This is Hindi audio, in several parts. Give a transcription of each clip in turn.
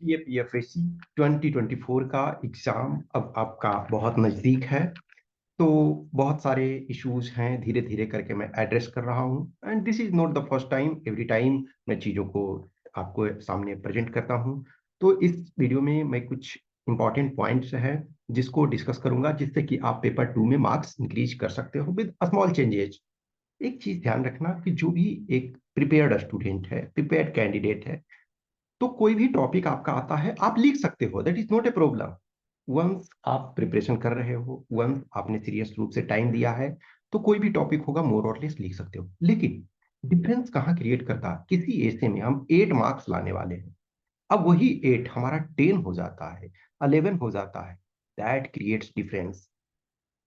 ये पीएफएससी 2024 का एग्जाम अब आपका बहुत नज़दीक है। तो बहुत सारे इश्यूज हैं, धीरे धीरे करके मैं एड्रेस कर रहा हूँ। And this is not the first time, every time मैं चीज़ों को आपको सामने प्रेजेंट करता हूँ। तो इस वीडियो में मैं कुछ इंपॉर्टेंट पॉइंट्स हैं जिसको डिस्कस करूंगा, जिससे कि आप पेपर 2 में मार्क्स इंक्रीज कर सकते हो विद स्मॉल चेंजेस। एक चीज ध्यान रखना कि जो भी एक प्रिपेयर्ड स्टूडेंट है, प्रिपेयर्ड कैंडिडेट है, तो कोई भी टॉपिक आपका आता है आप लिख सकते हो, that is not a problem. Once आप प्रिपरेशन कर रहे हो, वंस आपने सीरियस रूप से टाइम दिया है, तो कोई भी टॉपिक होगा मोर और लेस लिख सकते हो। लेकिन डिफरेंस कहाँ क्रिएट करता है, किसी ऐसे में हम 8 मार्क्स लाने वाले हैं, अब वही 8 हमारा 10 हो जाता है, 11 हो जाता है। That creates difference.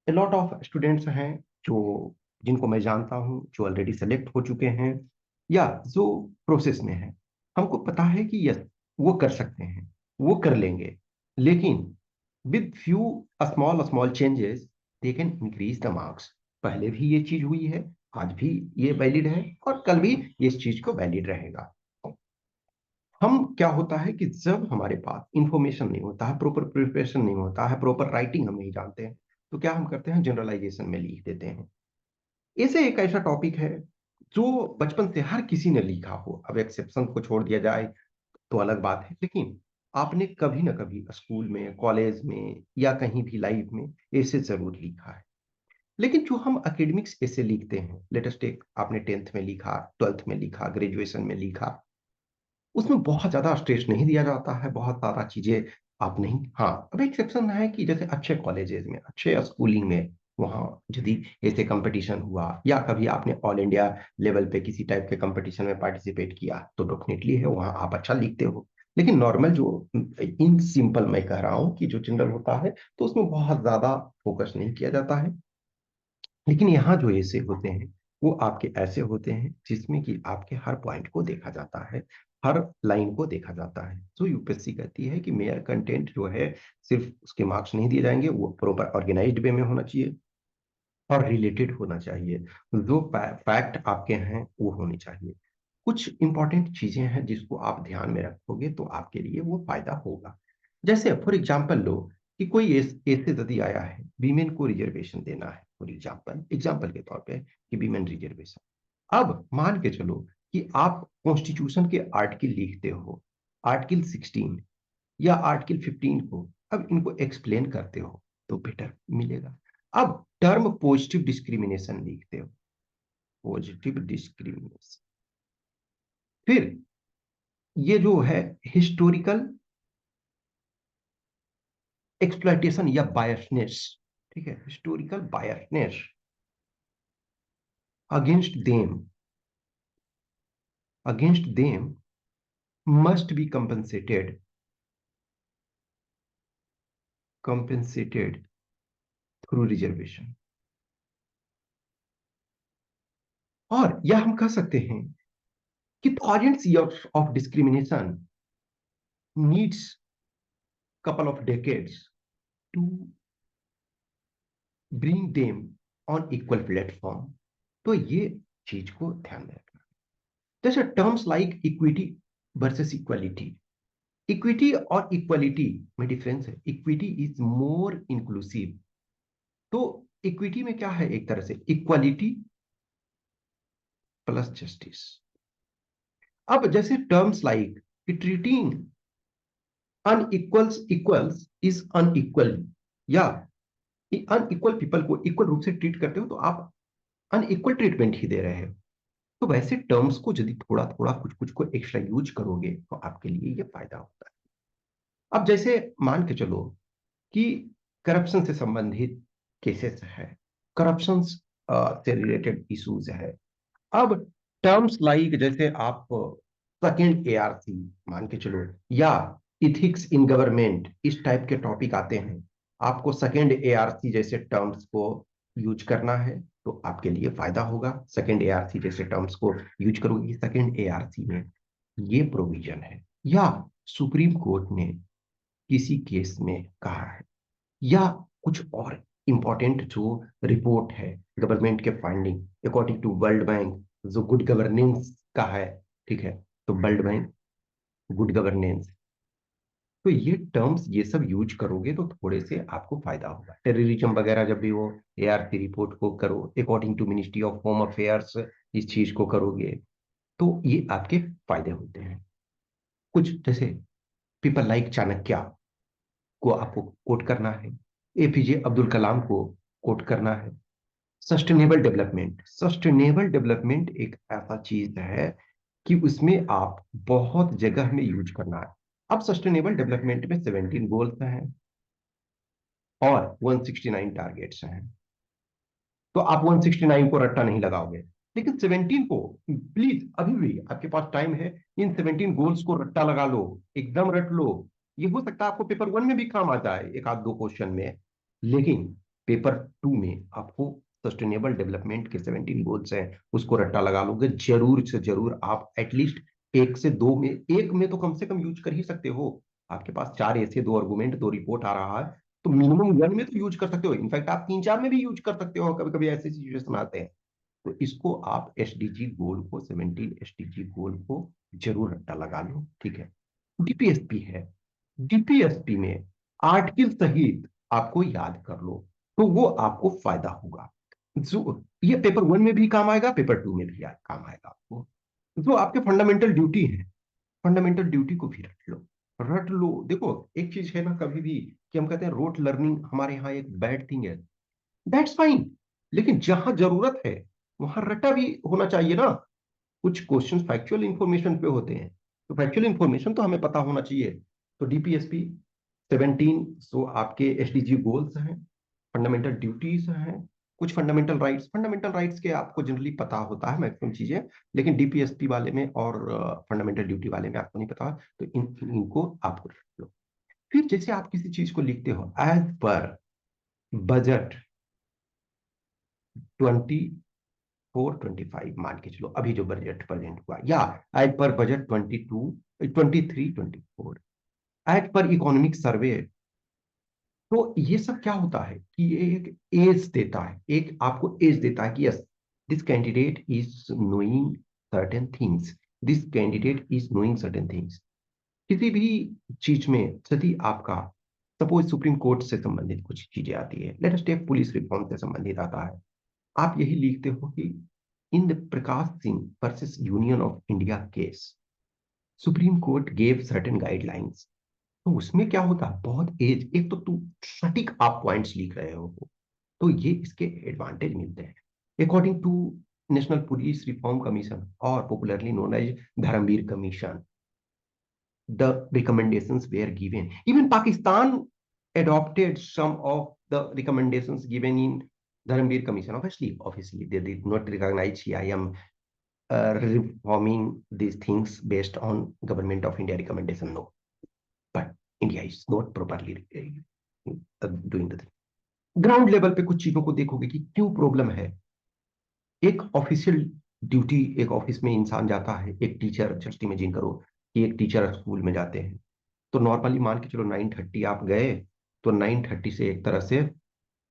A lot of students हैं जो, जिनको मैं जानता हूं, जो ऑलरेडी सेलेक्ट हो चुके हैं या जो प्रोसेस में है। हमको पता है कि यस, वो कर सकते हैं, वो कर लेंगे, लेकिन with few small small changes they can increase the marks. पहले भी ये चीज हुई है, आज भी ये वैलिड है, और कल भी ये इस चीज को वैलिड रहेगा। हम क्या होता है कि जब हमारे पास इंफॉर्मेशन नहीं होता है, प्रॉपर प्रिपरेशन नहीं होता है, प्रॉपर राइटिंग हम नहीं जानते हैं, तो क्या हम करते हैं, जनरलाइजेशन में लिख देते हैं। ऐसे एक ऐसा टॉपिक है जो बचपन से हर किसी ने लिखा हो, अब एक्सेप्शन को छोड़ दिया जाए तो अलग बात है, लेकिन आपने कभी ना कभी स्कूल में, कॉलेज में या कहीं भी लाइफ में ऐसे जरूर लिखा है। लेकिन जो हम एकेडमिक्स ऐसे लिखते हैं, लेटेस्ट टेक, आपने 10th में लिखा, 12th में लिखा, ग्रेजुएशन में लिखा, उसमें बहुत ज्यादा स्ट्रेस नहीं दिया जाता है, बहुत सारा चीजें आप नहीं। हाँ, अब एक्सेप्शन है कि जैसे अच्छे कॉलेजेस में, अच्छे स्कूलिंग में, वहाँ यदि ऐसे कंपटीशन हुआ या कभी आपने ऑल इंडिया लेवल पे किसी टाइप के कंपटीशन में पार्टिसिपेट किया, तो डेफिनेटली है वहाँ आप अच्छा लिखते हो। लेकिन नॉर्मल जो, इन सिंपल मैं कह रहा हूँ कि जो जनरल होता है, तो उसमें बहुत ज्यादा फोकस नहीं किया जाता है। लेकिन यहाँ जो ऐसे होते हैं, वो आपके ऐसे होते हैं जिसमें कि आपके हर पॉइंट को देखा जाता है, हर लाइन को देखा जाता है। तो यूपीएससी कहती है कि मेयर कंटेंट जो है, सिर्फ उसके मार्क्स नहीं दिए जाएंगे, वो प्रॉपर ऑर्गेनाइज्ड वे में होना चाहिए और रिलेटेड होना चाहिए। जो फैक्ट आपके हैं वो होने चाहिए। कुछ इंपॉर्टेंट चीजें हैं जिसको आप ध्यान में रखोगे तो आपके लिए वो फायदा होगा। जैसे फॉर एग्जाम्पल लो कि कोई ऐसे यदि आया है, वीमेन को रिजर्वेशन देना है, फॉर एग्जाम्पल, एग्जाम्पल के तौर पे कि वीमेन रिजर्वेशन। अब मान के चलो कि आप कॉन्स्टिट्यूशन के आर्टिकल लिखते हो, आर्टिकल 16 या आर्टिकल 15 को, अब इनको एक्सप्लेन करते हो तो बेटर मिलेगा। अब टर्म पॉजिटिव डिस्क्रिमिनेशन लिखते हो, पॉजिटिव डिस्क्रिमिनेशन, फिर ये जो है हिस्टोरिकल एक्सप्लॉइटेशन या बायसनेस, ठीक है, historical biasness against them, against them must be compensated, compensated through reservation. और या हम कह सकते हैं कि thousands years of discrimination needs couple of decades to bring them on equal platform। तो ये चीज को ध्यान में रखना। जैसे terms like equity versus equality, equity और इक्वालिटी में डिफरेंस है। इक्विटी इज मोर इंक्लूसिव, तो इक्विटी में क्या है, एक तरह से इक्वालिटी प्लस जस्टिस। अब जैसे terms like treating unequals equals is unequal, या अनइक्वल पीपल को इक्वल रूप से ट्रीट करते हो तो आप अनइक्वल ट्रीटमेंट ही दे रहे हो। तो वैसे टर्म्स को यदि थोड़ा थोड़ा कुछ कुछ को एक्स्ट्रा यूज करोगे तो आपके लिए ये फायदा होता है। अब जैसे मान के चलो कि करप्शन से संबंधित केसेस है, करप्शन से रिलेटेड इश्यूज है। अब टर्म्स लाइक जैसे आप सेकेंड एआरसी मान के चलो, या इथिक्स इन गवर्नमेंट, इस टाइप के टॉपिक आते हैं, आपको सेकेंड एआरसी जैसे टर्म्स को यूज करना है तो आपके लिए फायदा होगा। सेकेंड एआरसी जैसे टर्म्स को यूज करोगे, सेकेंड एआरसी में ये प्रोविजन है, या सुप्रीम कोर्ट ने किसी केस में कहा है, या कुछ और इंपॉर्टेंट जो रिपोर्ट है गवर्नमेंट के finding according to World Bank, जो गुड गवर्नेंस का है, ठीक है, तो वर्ल्ड बैंक गुड गवर्नेंस तो ये टर्म्स ये सब यूज करोगे तो थोड़े से आपको फायदा होगा। टेररिज्म वगैरह जब भी वो ARC रिपोर्ट को करो according to ministry of home affairs, इस चीज को करोगे तो ये आपके फायदे होते हैं। कुछ जैसे पीपल लाइक चाणक्य को आपको कोट करना है, APJ अब्दुल कलाम को कोट करना है। सस्टेनेबल डेवलपमेंट एक ऐसा चीज है कि उसमें आप बहुत जगह में यूज करना है। अब सस्टेनेबल डेवलपमेंट में 17 गोल्स हैं और 169 टारगेट्स हैं। तो आप 169 को रट्टा नहीं लगाओगे, लेकिन 17 को प्लीज अभी भी आपके पास टाइम है, इन 17 गोल्स को रट्टा लगा लो, एकदम रट लो। ये हो सकता है आपको पेपर 1 में भी काम आ जाए एक आध दो क्वेश्चन में, लेकिन पेपर 2 में आपको सस्टेनेबल डेवलपमेंट के 17 गोल्स हैं, उसको रट्टा लगा लोगे जरूर से जरूर। आप एटलीस्ट एक से दो में, एक में तो कम से कम यूज कर ही सकते हो। आपके पास चार ऐसे, दो आर्गुमेंट, दो रिपोर्ट आ रहा है, तो मिनिमम वन में तो यूज कर सकते हो। इनफैक्ट आप तीन चार में भी यूज कर सकते हो, कभी कभी ऐसे सिचुएशन आते हैं। तो इसको आप एसडीजी गोल को, 17 एसडीजी गोल को जरूर रट्टा लगा लो, ठीक है। डीपीएसपी है, डीपीएसपी में आर्टिकल सहित आपको याद कर लो, तो वो आपको फायदा होगा। जो ये पेपर 1 में भी काम आएगा, पेपर 2 में भी काम आएगा आपको। जो आपके फंडामेंटल ड्यूटी है, फंडामेंटल ड्यूटी को भी रट लो, रट लो। देखो एक चीज है ना कभी भी कि हम कहते हैं रोट लर्निंग हमारे यहाँ एक बैड थिंग है, दैट्स फाइन, लेकिन जहां जरूरत है वहां रटा भी होना चाहिए ना। कुछ क्वेश्चंस फैक्चुअल इंफॉर्मेशन पे होते हैं, तो फैक्चुअल इंफॉर्मेशन तो हमें पता होना चाहिए। तो डीपीएसपी 17 सो आपके एसडीजी गोल्स हैं, फंडामेंटल ड्यूटीज हैं, कुछ फंडामेंटल राइट्स के आपको जनरली पता होता है मैक्सिमम चीजें, लेकिन डीपीएसपी वाले में और फंडामेंटल ड्यूटी वाले में आपको नहीं पता। तो इनको आपको रख लो। फिर जैसे आप किसी चीज को लिखते हो एज पर बजट 24-25, मान के चलो अभी जो बजट प्रेजेंट हुआ, या as per budget 22, 23, 24, as per economic survey. तो ये सब क्या होता है कि ये एक एज देता है, एक आपको एज देता है कि yes this candidate is knowing certain things, this candidate is knowing certain things. किसी भी चीज में यदि आपका सपोज सुप्रीम कोर्ट से संबंधित कुछ चीजें आती है, let us take police reform से संबंधित आता है, आप यही लिखते हो कि in the Prakash Singh versus Union of India case Supreme Court gave certain guidelines. तो उसमें क्या होता है, बहुत एज, एक तो तू सटीक आप पॉइंट्स लिख रहे हो, तो ये इसके एडवांटेज मिलते हैं according to national police reform commission और popularly known as Dharamvir commission. The recommendations were given. Even Pakistan adopted some of the recommendations given in Dharamveer Commission. Obviously, they did not recognize I am reforming these things based on Government of India recommendation. No, but India is not properly doing the thing. Ground level पे कुछ चीजों को देखोगे कि क्यों प्रॉब्लम है। एक ऑफिशियल ड्यूटी, एक ऑफिस में इंसान जाता है, एक टीचर, जस्ट इमेजिन करो कि एक टीचर स्कूल में जाते हैं, तो नॉर्मली मान के चलो 9:30 आप गए, तो 9:30 से एक तरह से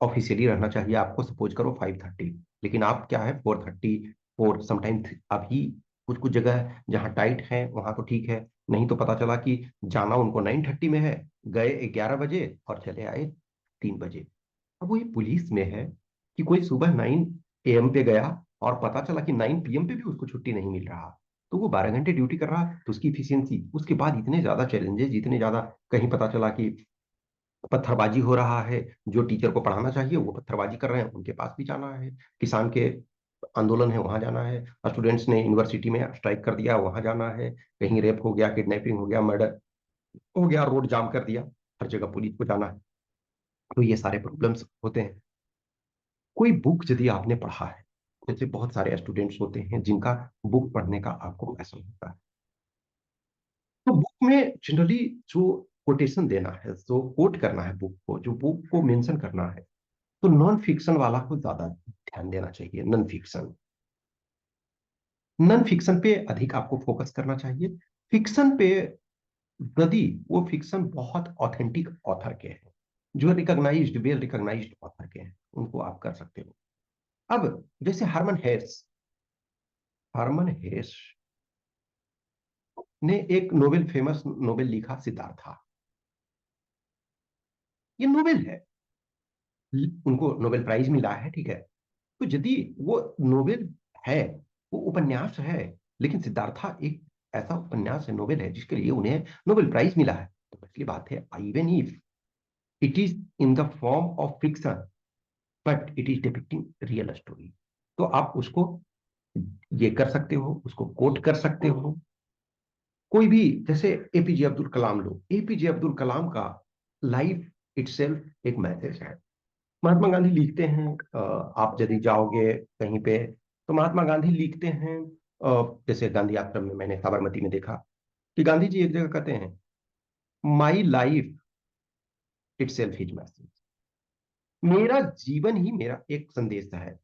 ऑफिशियली रहना चाहिए आपको, सपोज करो 5:30, लेकिन आप क्या है 4:30, 4 समटाइम्स। अभी कुछ कुछ जगह है जहाँ टाइट है वहां तो ठीक है, नहीं तो पता चला कि जाना उनको 9:30 में है, गए 11 बजे और चले आए 3 बजे। अब वो ये पुलिस में है कि कोई सुबह 9 AM पे गया और पता चला कि 9 PM पे भी उसको छुट्टी नहीं मिल रहा, तो वो 12 घंटे ड्यूटी कर रहा, तो उसकी इफिशियंसी, उसके बाद इतने ज्यादा चैलेंजेस, इतने ज्यादा, कहीं पता चला कि पत्थरबाजी हो रहा है, जो टीचर को पढ़ाना चाहिए वो पत्थरबाजी कर रहे हैं, उनके पास भी जाना है, किसान के आंदोलन है वहां जाना है, स्टूडेंट्स ने यूनिवर्सिटी में स्ट्राइक कर दिया वहां जाना है, कहीं रेप हो गया, किडनैपिंग हो गया, मर्डर हो गया, रोड जाम कर दिया, हर जगह पुलिस को जाना है। तो ये सारे प्रॉब्लम्स होते हैं। कोई बुक यदि आपने पढ़ा है, जैसे बहुत सारे स्टूडेंट्स होते हैं जिनका बुक पढ़ने का आपको ऐसा होता है, तो बुक में जनरली जो कोटेशन देना है, जो कोट करना है बुक को, जो बुक को मेंशन करना है, तो नॉन फिक्शन वाला को ज्यादा ध्यान देना चाहिए। नॉन फिक्शन पे अधिक आपको फोकस करना चाहिए। फिक्शन पे यदि वो फिक्शन बहुत ऑथेंटिक ऑथर के हैं, जो रिकॉग्नाइज्ड, वेल रिकॉग्नाइज्ड ऑथर के हैं, उनको आप कर सकते हो। अब जैसे हरमन हेस ने एक नोबेल, फेमस नोबेल लिखा सिद्धार्था। ये नोबेल है, उनको नोबेल प्राइज मिला है, ठीक है। तो यदि वो नोबेल है, वो उपन्यास है, लेकिन सिद्धार्था एक ऐसा उपन्यास है, नोबेल है, जिसके लिए उन्हें नोबेल प्राइज मिला है, तो पहली बात है, even if it is in the form of fiction but it is depicting real story, तो आप उसको ये कर सकते हो, उसको कोट कर सकते हो। कोई भी, जैसे एपीजे अब्दुल कलाम लो, एपीजे अब्दुल कलाम का लाइफ इटसेल्फ एक मैसेज है। महात्मा गांधी लिखते हैं, आप यदि जाओगे कहीं पे, तो महात्मा गांधी लिखते हैं, जैसे गांधी आश्रम में मैंने साबरमती में देखा कि गांधी जी एक जगह कहते हैं, my life itself his message, मेरा जीवन ही मेरा एक संदेश है।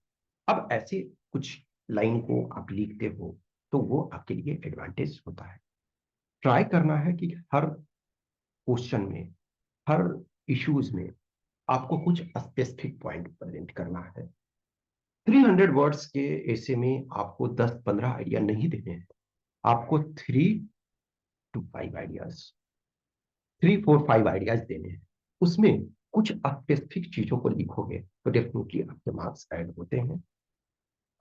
अब ऐसे कुछ लाइन को आप लिखते हो, तो वो आपके लिए एडवांटेज होता है। ट्राई करना है कि हर क्वेश्चन में, हर इश्यूज में आपको कुछ स्पेसिफिक पॉइंट प्रेजेंट करना है। 300 वर्ड्स के ऐसे में आपको 10-15 आइडिया नहीं देने हैं, आपको 3 to 5 आइडियाज, 3, 4, 5 आइडियाज देने हैं। उसमें कुछ स्पेसिफिक चीजों को लिखोगे तो डेफिनेटली आपके मार्क्स ऐड होते हैं।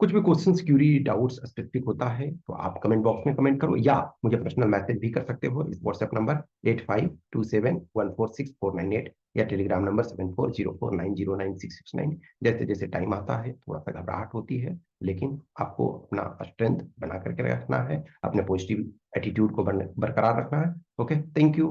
कुछ भी क्वेश्चंस, क्यूरी, डाउट्स स्पेसिफिक होता है तो आप कमेंट बॉक्स में कमेंट करो, या मुझे पर्सनल मैसेज भी कर सकते हो इस व्हाट्सएप नंबर 8527146498, या टेलीग्राम नंबर 7404909669। जैसे जैसे टाइम आता है, थोड़ा सा घबराहट होती है, लेकिन आपको अपना स्ट्रेंथ बना करके रखना है, अपने पॉजिटिव एटीट्यूड को बरकरार रखना है। Okay, thank you.